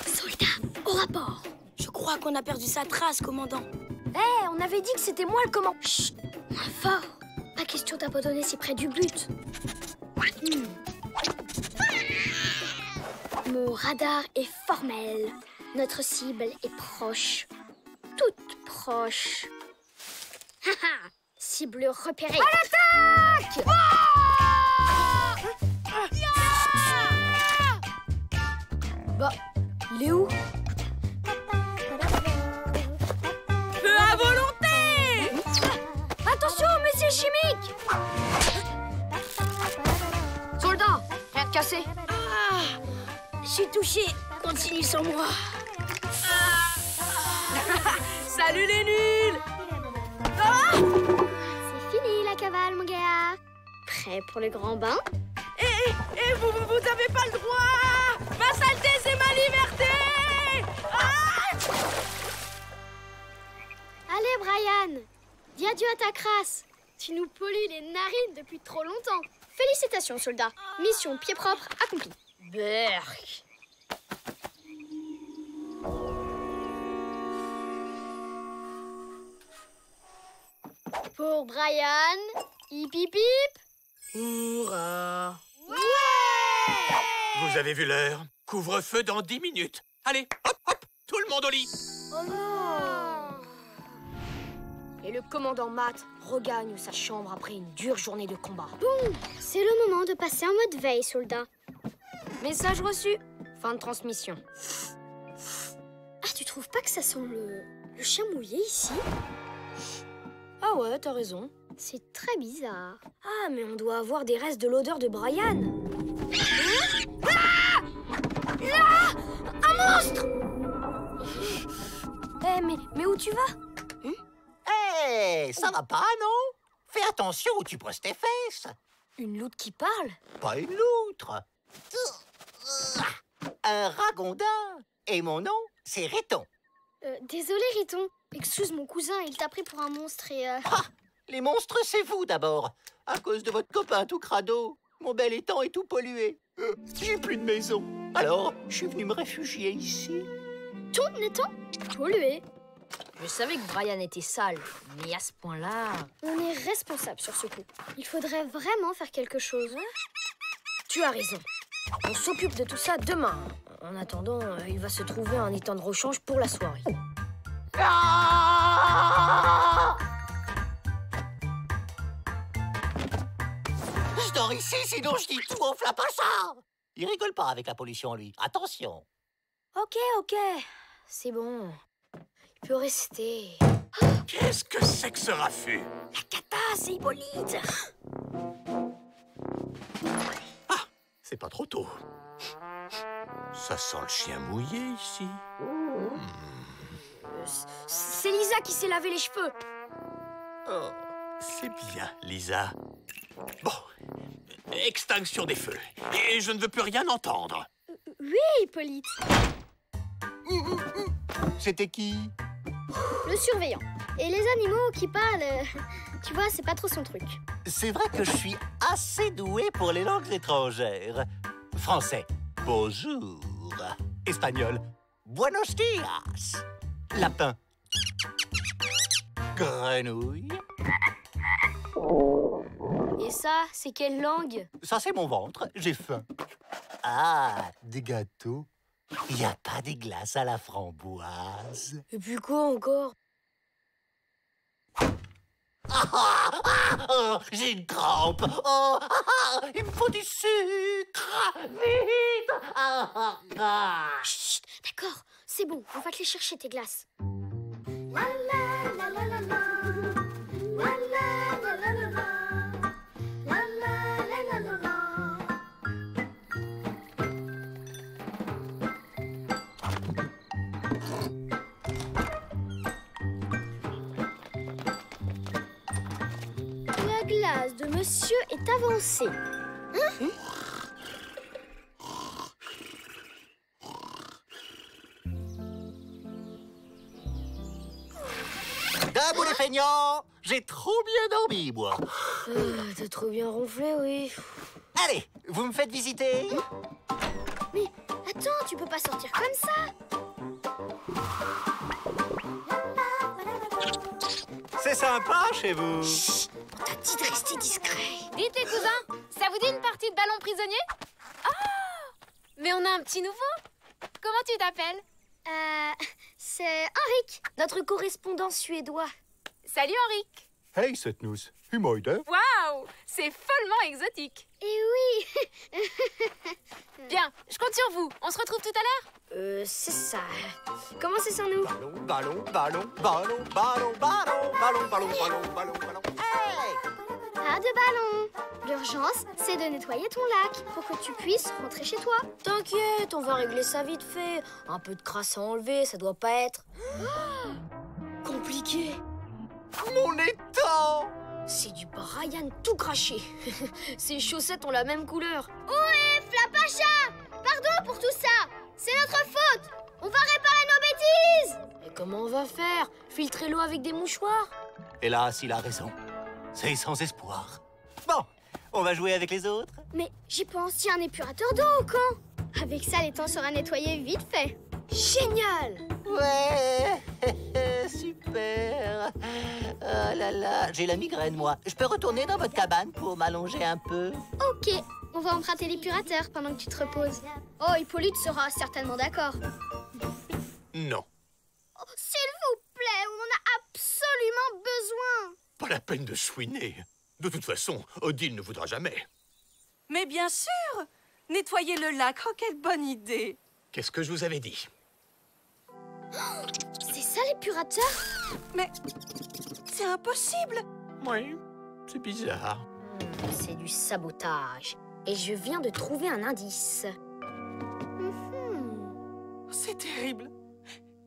Soldat, au rapport. Je crois qu'on a perdu sa trace, commandant. Hé, on avait dit que c'était moi le commandant. Chut, moins fort. Pas question d'abandonner si près du but. Mon radar est formel. Notre cible est proche. Toute proche. Haha, cible repérée. À l'attaque! Bah, il est où? Feu à volonté! Attention, monsieur chimique! Soldat, rien de cassé. Je suis touché. Continue sans moi. Salut les nuls! C'est fini la cavale, mon gars. Prêt pour le grand bain? Et vous avez pas le droit! Ma saleté, c'est ma liberté! Allez, Brian, dis adieu à ta crasse. Tu nous pollues les narines depuis trop longtemps. Félicitations, soldat. Mission pied propre accomplie. Berk! Pour Brian, hip hip hip. Hurrah! Vous avez vu l'heure? Couvre-feu dans 10 minutes. Allez, hop, hop, tout le monde au lit. Oh non! Et le commandant Matt regagne sa chambre après une dure journée de combat. Bon, c'est le moment de passer en mode veille, soldat. Message reçu. Fin de transmission. Ah, tu trouves pas que ça sent le chien mouillé ici? Ah ouais, t'as raison. C'est très bizarre. Ah, mais on doit avoir des restes de l'odeur de Brian. Un monstre! Eh, mais où tu vas? Hé, ça va pas, non? Fais attention où tu poses tes fesses. Une loutre qui parle? Pas une loutre. Un ragondin. Et mon nom, c'est Riton. Désolé, Riton. Excuse mon cousin, il t'a pris pour un monstre et... Ah, les monstres, c'est vous d'abord. À cause de votre copain tout crado. Mon bel étang est tout pollué. J'ai plus de maison. Alors, je suis venu me réfugier ici. Ton étang pollué. Je savais que Brian était sale, mais à ce point-là... On est responsable sur ce coup. Il faudrait vraiment faire quelque chose. Tu as raison. On s'occupe de tout ça demain. En attendant, il va se trouver un étang de rechange pour la soirée. Je dors ici, sinon je dis tout au flapassa. Il rigole pas avec la pollution, lui. Attention. Ok. C'est bon. Il peut rester. Qu'est-ce que c'est que ce raffut? La cata, c'est Hippolyte. Ah, c'est pas trop tôt. Ça sent le chien mouillé ici. C'est Lisa qui s'est lavé les cheveux. Oh, c'est bien, Lisa. Bon, extinction des feux. Et je ne veux plus rien entendre. Oui, Hippolyte. C'était qui? Le surveillant. Et les animaux qui parlent, tu vois, c'est pas trop son truc. C'est vrai que je suis assez doué pour les langues étrangères. Français, bonjour. Espagnol, buenos dias. Lapin, grenouille. Et ça, c'est quelle langue? Ça, c'est mon ventre, j'ai faim. Ah, des gâteaux. Il n'y a pas des glaces à la framboise. Et puis quoi encore? J'ai une crampe. Il me faut du sucre. Vite. Chut, d'accord, c'est bon, on va te les chercher, tes glaces. La glace de monsieur est avancée. Debout les feignants. J'ai trop bien dormi, moi. T'as trop bien ronflé, oui. Allez, vous me faites visiter? Mais attends, tu peux pas sortir comme ça. C'est sympa chez vous. On t'a dit de rester discret. Dites les cousins, ça vous dit une partie de ballon prisonnier? Ah! Mais on a un petit nouveau. Comment tu t'appelles? C'est Henrik, Notre correspondant suédois. Salut Henrik. Hej Sötnos, hur mår du? Waouh, c'est follement exotique. Et oui. Bien, je compte sur vous. On se retrouve tout à l'heure? C'est ça. Comment c'est sans nous? Ballon, ballon, ballon, ballon, ballon, ballon, ballon, ballon, ballon, ballon. Hey! Pas de ballon. L'urgence, c'est de nettoyer ton lac pour que tu puisses rentrer chez toi. T'inquiète, on va régler ça vite fait. Un peu de crasse à enlever, ça doit pas être... compliqué. Mon étang! C'est du Brian tout craché. Ses chaussettes ont la même couleur. Ohé, Flapacha! Pardon pour tout ça. C'est notre faute. On va réparer nos bêtises. Et comment on va faire? Filtrer l'eau avec des mouchoirs? Hélas, il a raison. C'est sans espoir. Bon, on va jouer avec les autres. Mais j'y pense, il y a un épurateur d'eau au camp. Avec ça, l'étang sera nettoyé vite fait. Génial! Ouais, super. Oh là là, j'ai la migraine, moi. Je peux retourner dans votre cabane pour m'allonger un peu? Ok, on va emprunter l'épurateur pendant que tu te reposes. Oh, Hippolyte sera certainement d'accord. Non, Oh, s'il vous plaît, on en a absolument besoin. pas la peine de chouiner. De toute façon, Odile ne voudra jamais. Mais bien sûr! Nettoyer le lac, oh quelle bonne idée! Qu'est-ce que je vous avais dit? C'est ça l'épurateur? Mais c'est impossible! Oui, c'est bizarre. C'est du sabotage. Et je viens de trouver un indice. C'est terrible.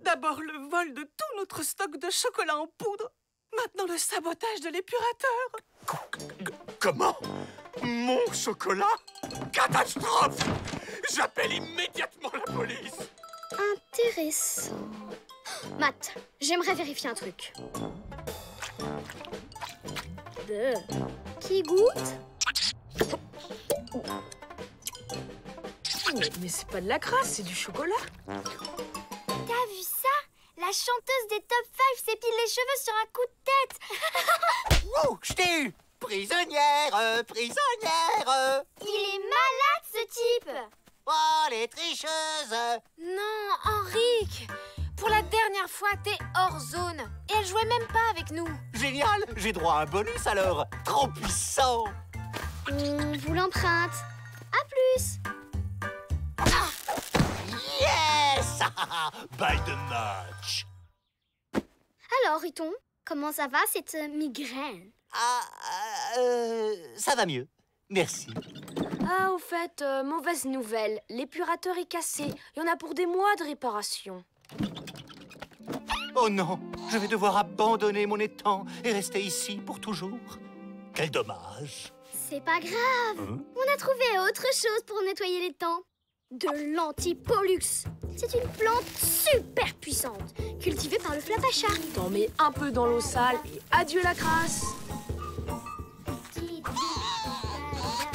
D'abord le vol de tout notre stock de chocolat en poudre. Maintenant le sabotage de l'épurateur. Comment? Mon chocolat? Catastrophe! J'appelle immédiatement la police. Intéressant. Matt, j'aimerais vérifier un truc. Qui goûte? Mais c'est pas de la crasse, c'est du chocolat. T'as vu ça? La chanteuse des Top 5 s'épile les cheveux sur un coup de tête. Wow, je t'ai eu! Prisonnière, prisonnière! Il est malade, ce type. Oh, les tricheuses! Non, Henrik. Pour la dernière fois, t'es hors zone. Et elle jouait même pas avec nous. Génial! J'ai droit à un bonus alors! Trop puissant! On vous l'emprunte. À plus. Yes! Balle de match! Alors, Riton, comment ça va cette migraine? Ça va mieux. Merci. Ah, au fait, mauvaise nouvelle. L'épurateur est cassé. Il y en a pour des mois de réparation. Oh non, je vais devoir abandonner mon étang et rester ici pour toujours. Quel dommage. C'est pas grave. On a trouvé autre chose pour nettoyer les temps. De l'antipollux. C'est une plante super puissante, cultivée par le Flapacha. T'en mets un peu dans l'eau sale et adieu la crasse.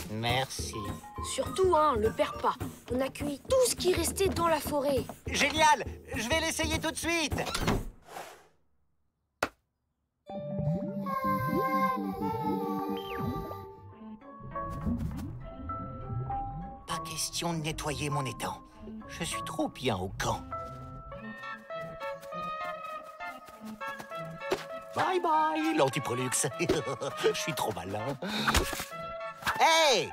Merci. Surtout, hein, le perds pas. On a cueilli tout ce qui restait dans la forêt. Génial! Je vais l'essayer tout de suite. Pas question de nettoyer mon étang. Je suis trop bien au camp. Bye bye, l'antipollux. Je suis trop malin. Hey!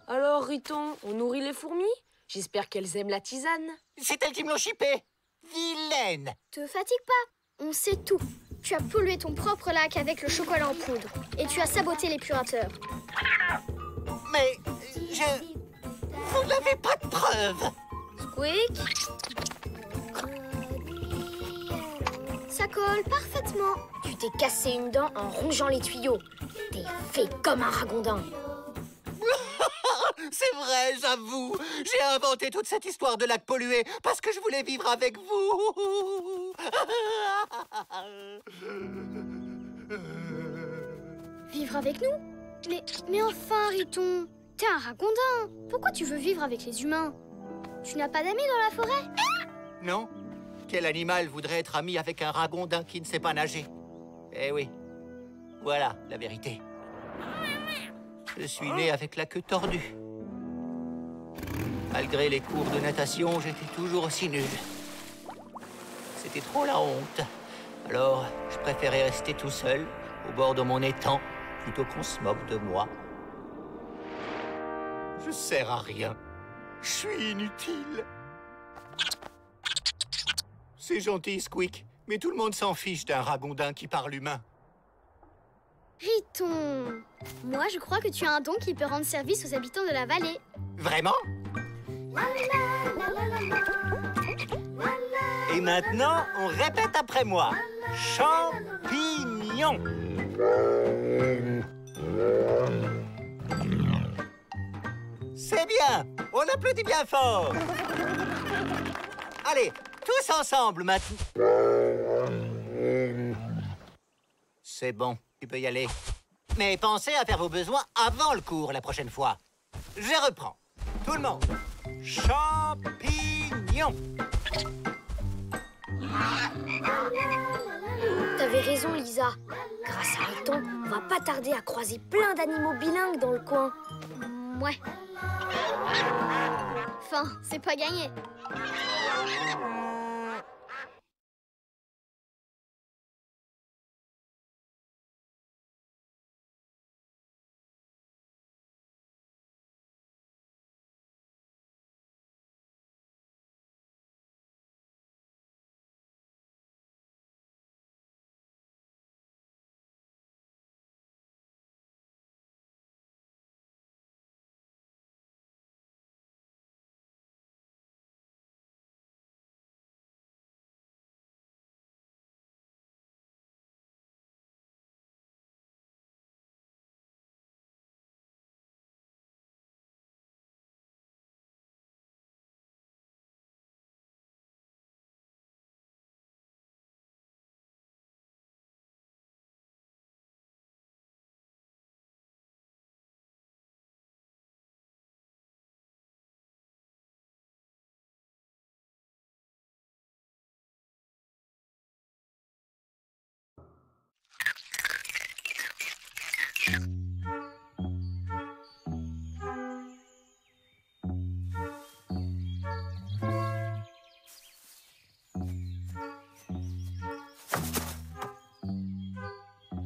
Alors, Riton, on nourrit les fourmis? J'espère qu'elles aiment la tisane. C'est elles qui me l'ont chippé. Vilaine! Te fatigue pas. On sait tout. Tu as pollué ton propre lac avec le chocolat en poudre. Et tu as saboté l'épurateur. Mais vous n'avez pas de preuves. Squeak. Ça colle parfaitement. Tu t'es cassé une dent en rongeant les tuyaux. T'es fait comme un ragondin. C'est vrai, j'avoue. J'ai inventé toute cette histoire de lac pollué parce que je voulais vivre avec vous. Vivre avec nous? Mais enfin, Riton, t'es un ragondin. Pourquoi tu veux vivre avec les humains? Tu n'as pas d'amis dans la forêt? Non? Quel animal voudrait être ami avec un ragondin qui ne sait pas nager? Eh oui, voilà la vérité. Je suis né avec la queue tordue. Malgré les cours de natation, j'étais toujours aussi nul. C'était trop la honte. Alors, je préférais rester tout seul, au bord de mon étang, plutôt qu'on se moque de moi. Je sers à rien. Je suis inutile. C'est gentil, Squeak, mais tout le monde s'en fiche d'un ragondin qui parle humain. Riton, moi je crois que tu as un don qui peut rendre service aux habitants de la vallée. Vraiment? Et maintenant, on répète après moi. Champignon. C'est bien. On applaudit bien fort. Allez, tous ensemble maintenant. C'est bon, tu peux y aller. Mais pensez à faire vos besoins avant le cours la prochaine fois. Je reprends. Tout le monde. Champignon. T'avais raison, Lisa. Grâce à Riton, on va pas tarder à croiser plein d'animaux bilingues dans le coin. Ouais. Enfin, c'est pas gagné.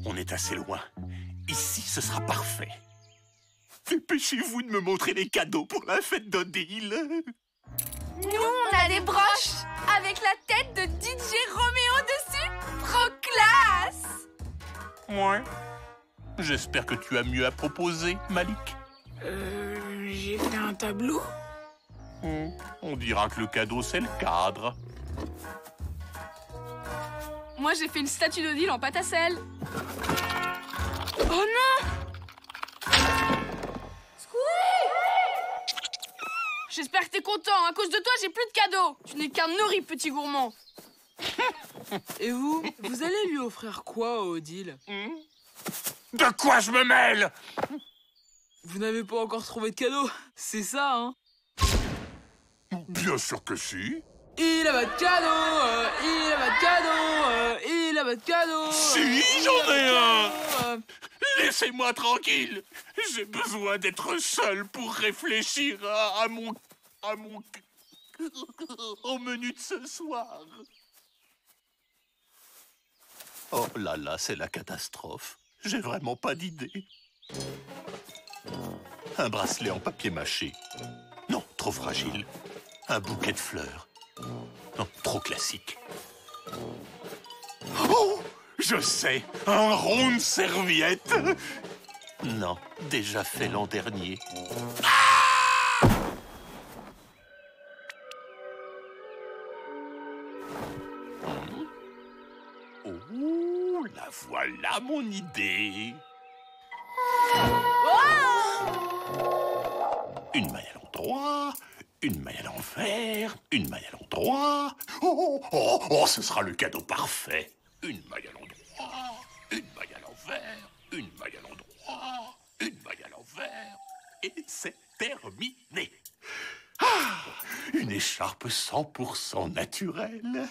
On est assez loin. Ici, ce sera parfait. Dépêchez-vous de me montrer les cadeaux pour la fête d'Odile. Nous, on a des broches avec la tête de DJ Roméo dessus. Trop classe! Ouais. J'espère que tu as mieux à proposer, Malik. J'ai fait un tableau. On dira que le cadeau, c'est le cadre. Moi, j'ai fait une statue d'Odile en pâte à sel. Oh non! J'espère que t'es content. À cause de toi, j'ai plus de cadeaux. Tu n'es qu'un horrible petit gourmand. Et vous allez lui offrir quoi, Odile? De quoi je me mêle? Vous n'avez pas encore trouvé de cadeau, c'est ça, hein? Bien sûr que si. Il a pas de cadeau, il a pas de cadeau, il a pas de cadeau. Si, j'en ai un. Laissez-moi tranquille. J'ai besoin d'être seul pour réfléchir au menu de ce soir. Oh là là, c'est la catastrophe. J'ai vraiment pas d'idée. Un bracelet en papier mâché. Non, trop fragile. Un bouquet de fleurs. Non, trop classique. Oh, je sais, un rond de serviette. Non, déjà fait l'an dernier. Oh, la voilà mon idée. Une maille à l'endroit, une maille à l'envers, une maille à l'endroit. Oh, ce sera le cadeau parfait. une maille à l'endroit, une maille à l'envers, une maille à l'endroit, une maille à l'envers, et c'est terminé. Ah, une écharpe 100% naturelle.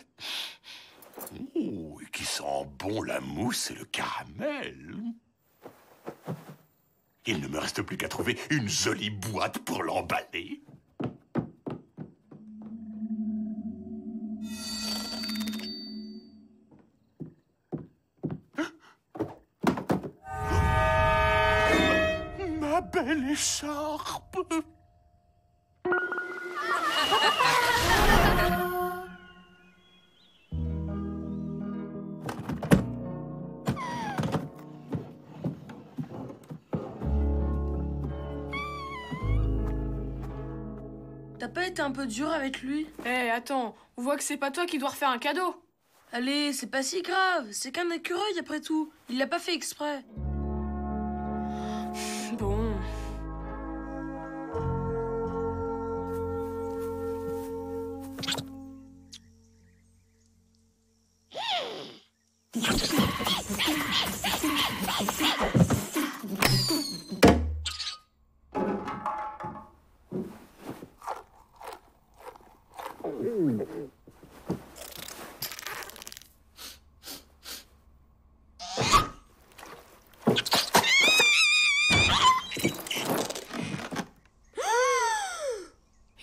Oh, et qui sent bon la mousse et le caramel. Il ne me reste plus qu'à trouver une jolie boîte pour l'emballer. Ma belle écharpe. T'as pas été un peu dur avec lui? Eh, attends, on voit que c'est pas toi qui dois refaire un cadeau. Allez, c'est pas si grave, c'est qu'un écureuil après tout. Il l'a pas fait exprès. Bon.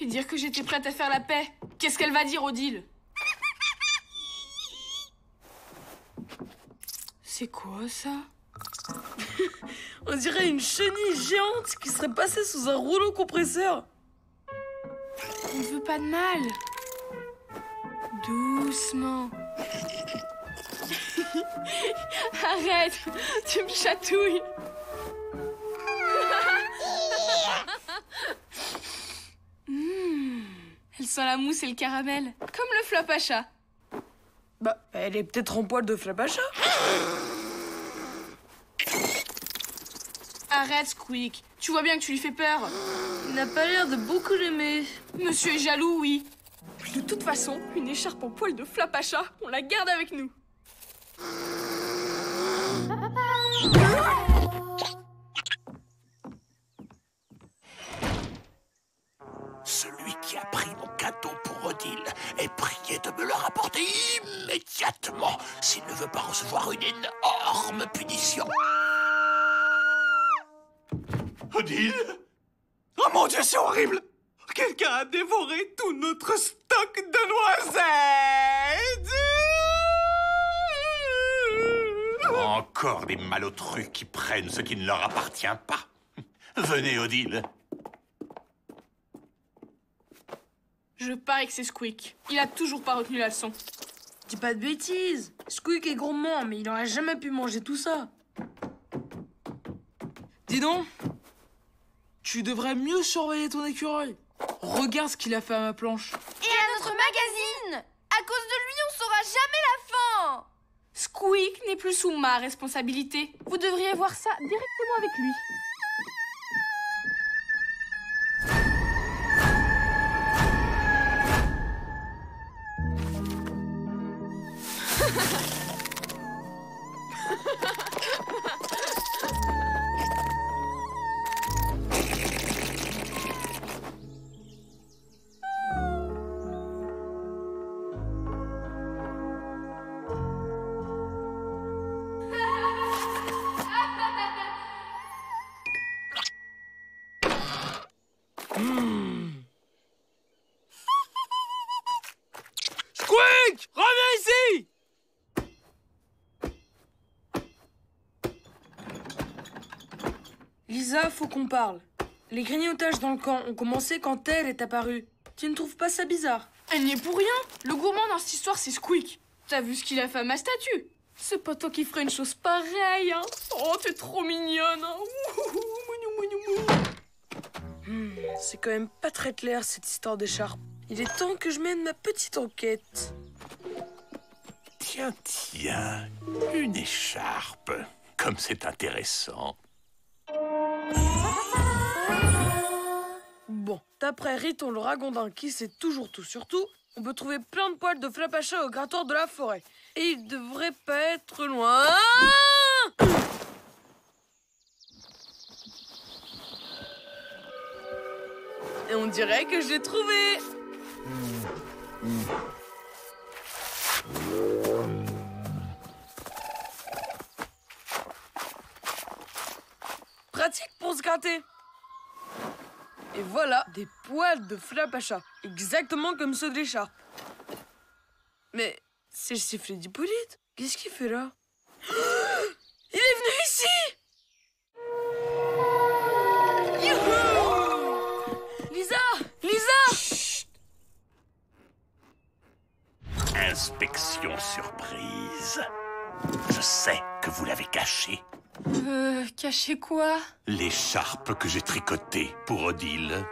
Et dire que j'étais prête à faire la paix. Qu'est-ce qu'elle va dire, Odile? C'est quoi ça? On dirait une chenille géante qui serait passée sous un rouleau compresseur. On ne veut pas de mal. Doucement. Arrête, tu me chatouilles. Elle sent la mousse et le caramel, comme le flop à chat. Bah, elle est peut-être en poil de flap à chat. Arrête, Squeak. Tu vois bien que tu lui fais peur. Il n'a pas l'air de beaucoup l'aimer. Monsieur est jaloux, oui. De toute façon, une écharpe en poil de flap à chat, on la garde avec nous. Celui qui a pris mon cadeau pour Odile est prié de me le rapporter immédiatement s'il ne veut pas recevoir une énorme punition. Odile? Oh mon Dieu, c'est horrible! Quelqu'un a dévoré tout notre stock de noisettes! Encore des malotrus qui prennent ce qui ne leur appartient pas. Venez, Odile. Je parie que c'est Squeak. Il a toujours pas retenu la leçon. Dis pas de bêtises. Squeak est gourmand, mais il aurait jamais pu manger tout ça. Dis donc, tu devrais mieux surveiller ton écureuil. Regarde ce qu'il a fait à ma planche. Et à notre magazine! À cause de lui, on saura jamais la fin! Squeak n'est plus sous ma responsabilité. Vous devriez voir ça directement avec lui. Squeak, reviens ici! Lisa, faut qu'on parle. Les grignotages dans le camp ont commencé quand elle est apparue. Tu ne trouves pas ça bizarre? Elle n'y est pour rien. Le gourmand dans cette histoire, c'est Squeak. T'as vu ce qu'il a fait à ma statue? C'est pas toi qui ferais une chose pareille, hein? Oh, t'es trop mignonne, hein? C'est quand même pas très clair, cette histoire d'écharpe. Il est temps que je mène ma petite enquête. Tiens, tiens, une écharpe. Comme c'est intéressant. Bon, d'après Riton le ragondin qui sait toujours tout sur tout, On peut trouver plein de poils de flapacha au grattoir de la forêt. Et il devrait pas être loin. Et on dirait que je l'ai trouvé. Pratique pour se gratter. Et voilà, des poils de flapacha, exactement comme ceux de l'écharpe. Mais c'est le sifflet d'Hippolyte. Qu'est-ce qu'il fait là? Il est venu ici! Youhou! Lisa! Lisa! Chut. Inspection surprise. Je sais que vous l'avez caché. Cacher quoi? L'écharpe que j'ai tricotée pour Odile.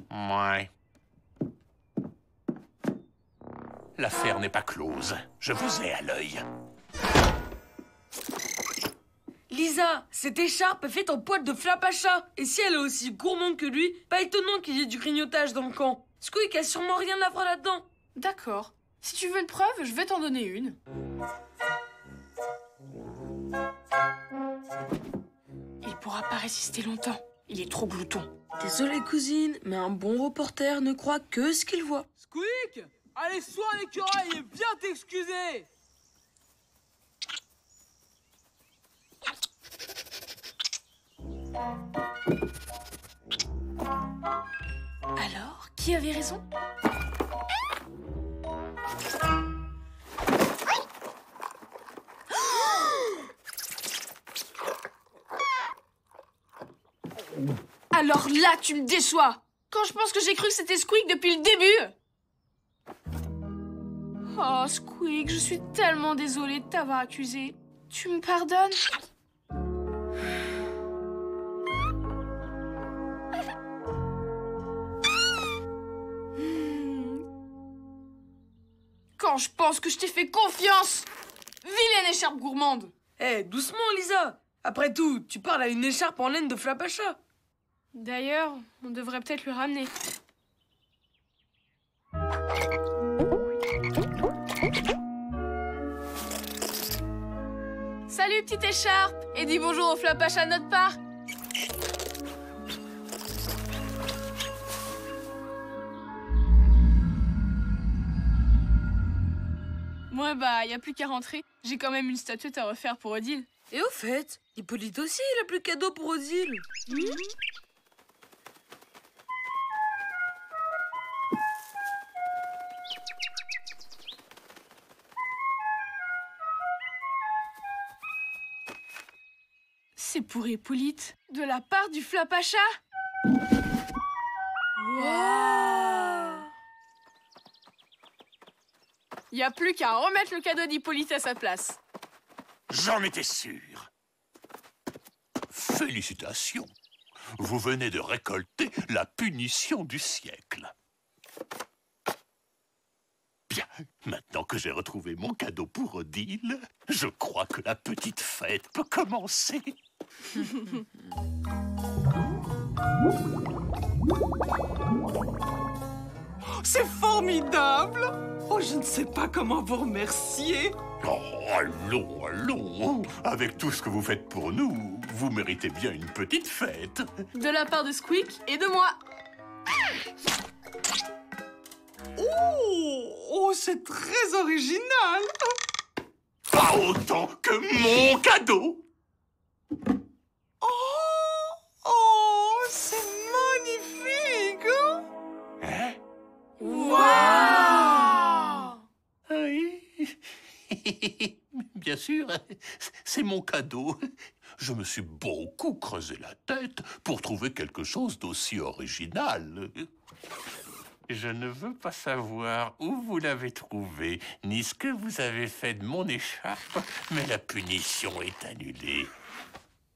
Ouais. L'affaire n'est pas close. Je vous ai à l'œil. Lisa, cette écharpe est faite en poils de flapacha. Et si elle est aussi gourmande que lui, pas étonnant qu'il y ait du grignotage dans le camp. Squeak a sûrement rien à voir là-dedans. D'accord. Si tu veux une preuve, je vais t'en donner une. Il pourra pas résister longtemps. Il est trop glouton. Désolé cousine, mais un bon reporter ne croit que ce qu'il voit. Squeak! Allez, sois à l'écureuil et viens t'excuser! Alors, qui avait raison? Alors là, tu me déçois! Quand je pense que j'ai cru que c'était Squeak depuis le début! Oh, Squeak, je suis tellement désolée de t'avoir accusé. Tu me pardonnes? Quand je pense que je t'ai fait confiance! Vilaine écharpe gourmande! Eh, doucement Lisa. Après tout, tu parles à une écharpe en laine de flapacha. D'ailleurs, on devrait peut-être le ramener. Salut, petite écharpe! Et dis bonjour au flapacha de notre part! Ouais, bah, y a plus qu'à rentrer. J'ai quand même une statuette à refaire pour Odile. Et au fait, Hippolyte aussi, il a plus de cadeau pour Odile. C'est pour Hippolyte, de la part du flapacha. Waouh! Y a plus qu'à remettre le cadeau d'Hippolyte à sa place. J'en étais sûr. Félicitations. Vous venez de récolter la punition du siècle. Bien, maintenant que j'ai retrouvé mon cadeau pour Odile, je crois que la petite fête peut commencer. C'est formidable! Oh, je ne sais pas comment vous remercier. Oh, allons, allons. Avec tout ce que vous faites pour nous, vous méritez bien une petite fête. De la part de Squeak et de moi. Oh, c'est très original. Pas autant que mon cadeau. Oh, c'est magnifique. Hein? Waouh! Oui. Bien sûr, c'est mon cadeau. Je me suis beaucoup creusé la tête pour trouver quelque chose d'aussi original. Je ne veux pas savoir où vous l'avez trouvé, ni ce que vous avez fait de mon écharpe, mais la punition est annulée.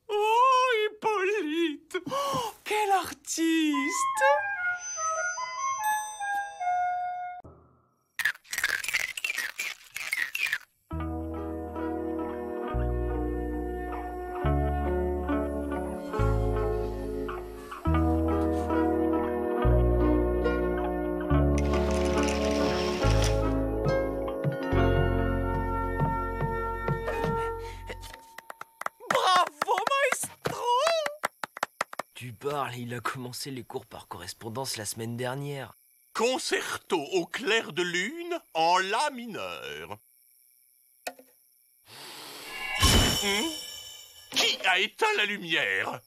Oh, Hippolyte. Oh, quel artiste. parles? Il a commencé les cours par correspondance la semaine dernière. Concerto au clair de lune en la mineur. Qui a éteint la lumière?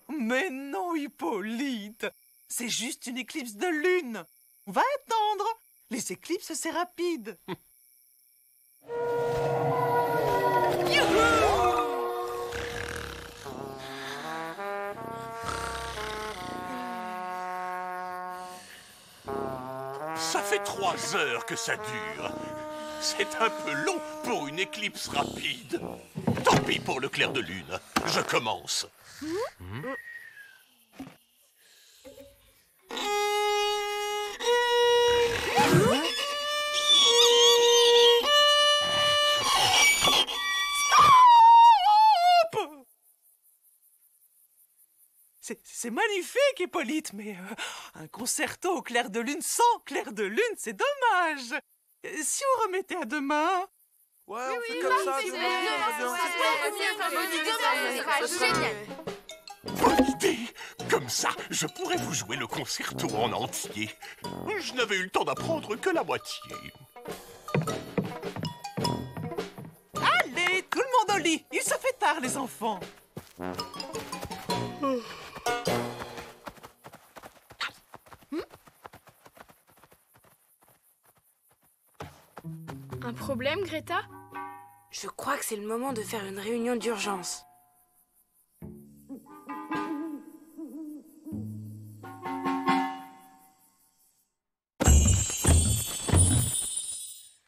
Mais non, Hippolyte, c'est juste une éclipse de lune. On va attendre. Les éclipses, c'est rapide. Ça fait 3 heures que ça dure. C'est un peu long pour une éclipse rapide. Tant pis pour le clair de lune. Je commence. C'est magnifique, Hippolyte, mais un concerto au clair de lune sans clair de lune, c'est dommage. Si on remettait à demain... Ouais, on fait comme ça. Bonne idée! Comme ça, je pourrais vous jouer le concerto en entier. Je n'avais eu le temps d'apprendre que la moitié. Allez, tout le monde au lit. Il se fait tard, les enfants. Un problème, Greta? Je crois que c'est le moment de faire une réunion d'urgence.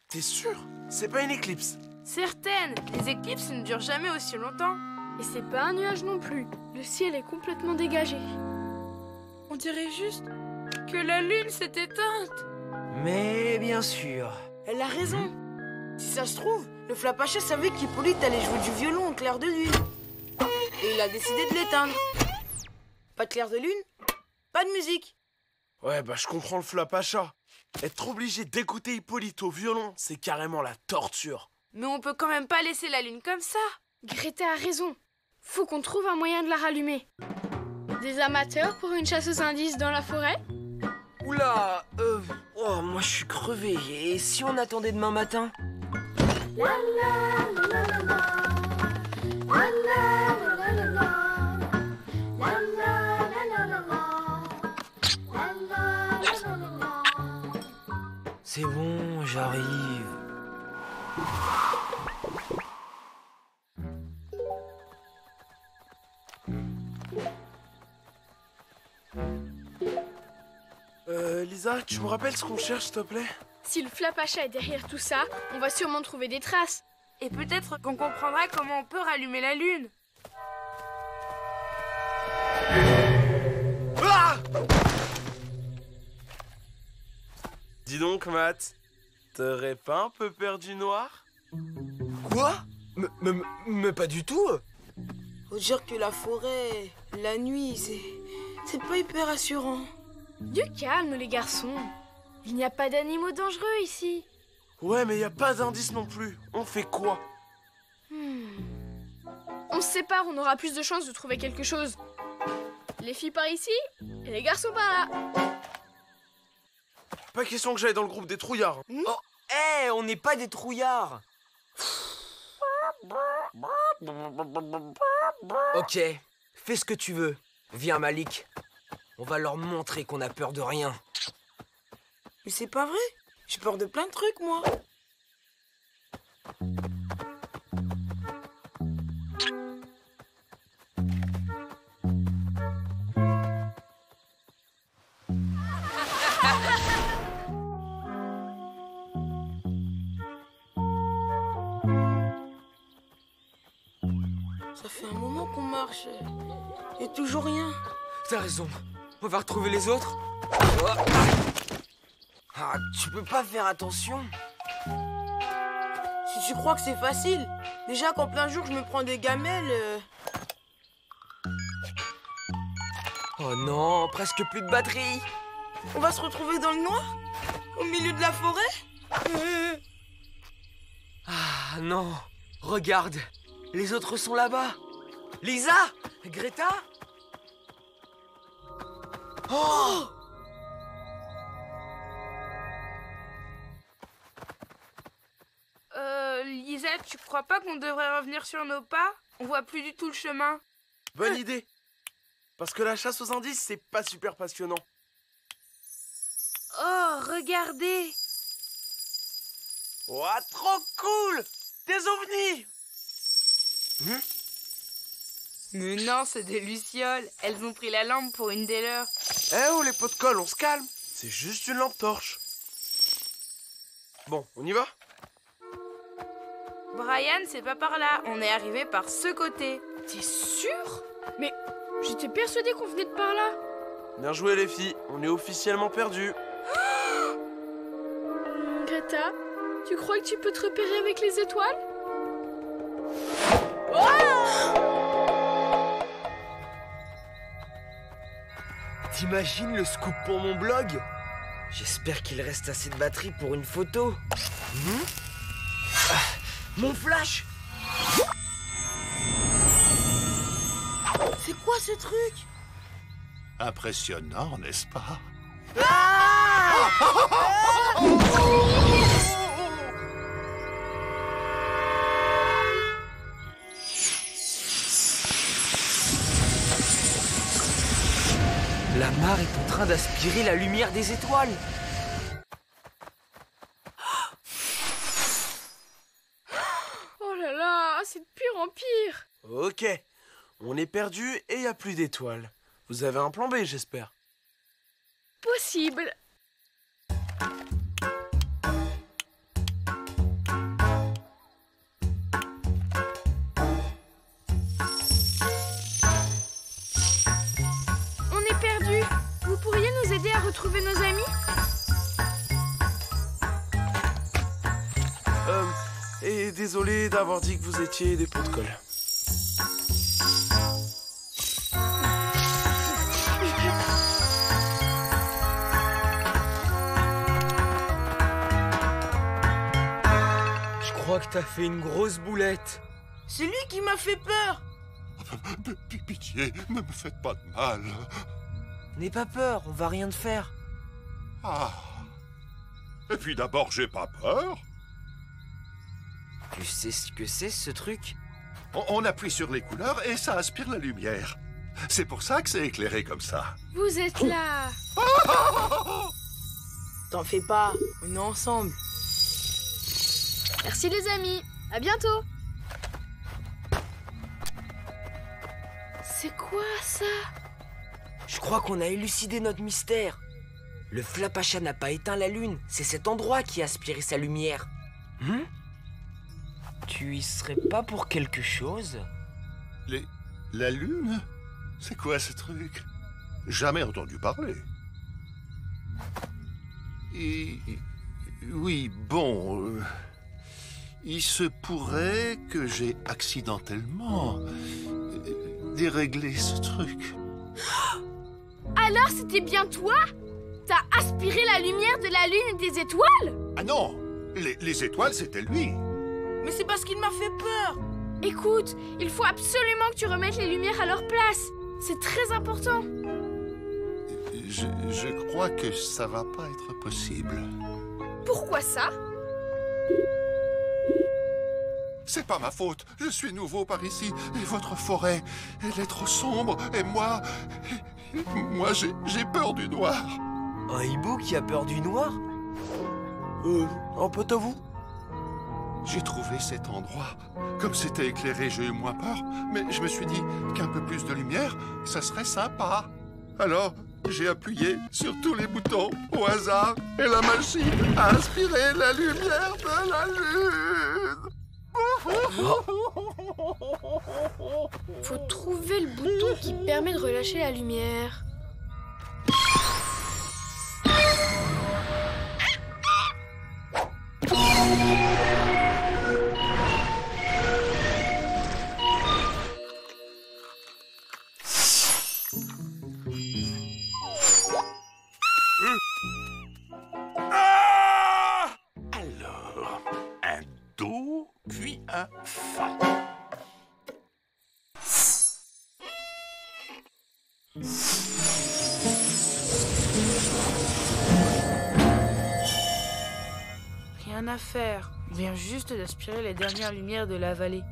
T'es sûr? C'est pas une éclipse? Certaines! Les éclipses ne durent jamais aussi longtemps. Et c'est pas un nuage non plus. Le ciel est complètement dégagé. On dirait juste que la lune s'est éteinte. Mais bien sûr. Elle a raison. Si ça se trouve, le Flapacha savait qu'Hippolyte allait jouer du violon au clair de lune. Et il a décidé de l'éteindre. Pas de clair de lune, pas de musique. Ouais, bah je comprends le Flapacha. Être obligé d'écouter Hippolyte au violon, c'est carrément la torture. Mais on peut quand même pas laisser la lune comme ça. Greta a raison. Faut qu'on trouve un moyen de la rallumer. Des amateurs pour une chasse aux indices dans la forêt? Oula, oh, moi je suis crevé. Et si on attendait demain matin? C'est bon, j'arrive. Lisa, tu me rappelles ce qu'on cherche, s'il te plaît? Si le Flapacha est derrière tout ça, on va sûrement trouver des traces. Et peut-être qu'on comprendra comment on peut rallumer la lune. Ah! Dis donc, Matt, t'aurais pas un peu peur du noir? Quoi? Mais pas du tout. Faut dire que la forêt, la nuit, c'est pas hyper rassurant. Du calme, les garçons. Il n'y a pas d'animaux dangereux ici. Ouais, mais y a pas d'indice non plus. On fait quoi? On se sépare, on aura plus de chances de trouver quelque chose. Les filles par ici et les garçons par là. Pas question que j'aille dans le groupe des trouillards. Oh, hé, on n'est pas des trouillards. Ok, fais ce que tu veux. Viens, Malik. On va leur montrer qu'on a peur de rien. Mais c'est pas vrai. J'ai peur de plein de trucs, moi. Ça fait un moment qu'on marche. Et toujours rien. T'as raison. On va retrouver les autres. Oh. Ah, tu peux pas faire attention. Si tu crois que c'est facile. Déjà qu'en plein jour, je me prends des gamelles. Oh non, presque plus de batterie. On va se retrouver dans le noir? Au milieu de la forêt? Ah non, regarde. Les autres sont là-bas. Lisa? Greta? Oh! Lisa, tu crois pas qu'on devrait revenir sur nos pas? On voit plus du tout le chemin. Bonne idée. Parce que la chasse aux indices, c'est pas super passionnant. Oh, regardez! Ouah, trop cool! Des ovnis! Mais non, c'est des lucioles. Elles ont pris la lampe pour une des leurs. Eh oh, les pots de colle, on se calme. C'est juste une lampe torche. Bon, on y va? Brian, c'est pas par là. On est arrivé par ce côté. T'es sûr? Mais j'étais persuadée qu'on venait de par là. Bien joué les filles, on est officiellement perdus. Greta, tu crois que tu peux te repérer avec les étoiles? T'imagines le scoop pour mon blog? J'espère qu'il reste assez de batterie pour une photo. Mon flash! C'est quoi ce truc? Impressionnant, n'est-ce pas? La mare est en train d'aspirer la lumière des étoiles. Oh là là, c'est de pire en pire. Ok, on est perdus et y a plus d'étoiles. Vous avez un plan B, j'espère. Possible. On est perdus. Vous pourriez nous aider à retrouver nos amis? Et désolé d'avoir dit que vous étiez des pots de colle. Je crois que t'as fait une grosse boulette. C'est lui qui m'a fait peur. Pitié, ne me faites pas de mal. N'aie pas peur, on va rien te faire. Ah. Et puis d'abord, j'ai pas peur. Tu sais ce que c'est, ce truc? On appuie sur les couleurs et ça aspire la lumière. C'est pour ça que c'est éclairé comme ça. Vous êtes là. T'en fais pas, on est ensemble. Merci les amis. À bientôt. C'est quoi ça? Je crois qu'on a élucidé notre mystère. Le Flapacha n'a pas éteint la lune, c'est cet endroit qui a aspiré sa lumière. Tu y serais pas pour quelque chose? La lune? C'est quoi ce truc? Jamais entendu parler. Oui, bon... il se pourrait que j'ai accidentellement déréglé ce truc. Alors c'était bien toi? T'as aspiré la lumière de la lune et des étoiles? Ah non! Les étoiles, c'était lui! Mais c'est parce qu'il m'a fait peur. Écoute, il faut absolument que tu remettes les lumières à leur place. C'est très important. Je crois que ça va pas être possible. Pourquoi ça? C'est pas ma faute. Je suis nouveau par ici. Et votre forêt, elle est trop sombre. Et moi... moi, j'ai peur du noir. Un hibou qui a peur du noir? Un pote à vous? J'ai trouvé cet endroit. Comme c'était éclairé, j'ai eu moins peur. Mais je me suis dit qu'un peu plus de lumière, ça serait sympa. Alors, j'ai appuyé sur tous les boutons au hasard. Et la machine a aspiré la lumière de la lune. Faut trouver le bouton qui permet de relâcher la lumière. Alors, un Do, puis un Fa. Rien à faire. Il vient juste d'aspirer les dernières lumières de la vallée.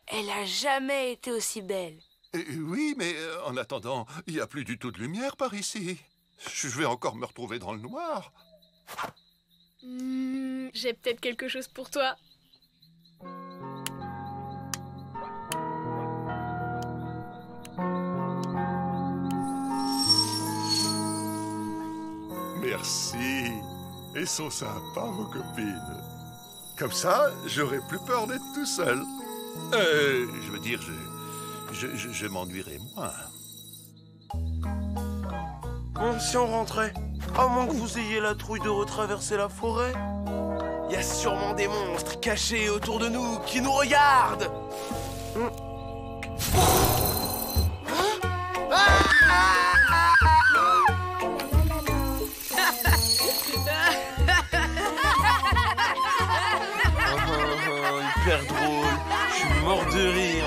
Elle a jamais été aussi belle. Oui, mais en attendant, il n'y a plus du tout de lumière par ici. Je vais encore me retrouver dans le noir. J'ai peut-être quelque chose pour toi. Merci. Elles sont sympas, vos copines. Comme ça, j'aurai plus peur d'être tout seul. Je veux dire, je m'ennuierai moins. Bon, si on rentrait, à moins que vous ayez la trouille de retraverser la forêt. Il y a sûrement des monstres cachés autour de nous qui nous regardent. Hyper drôle, je suis mort de rire.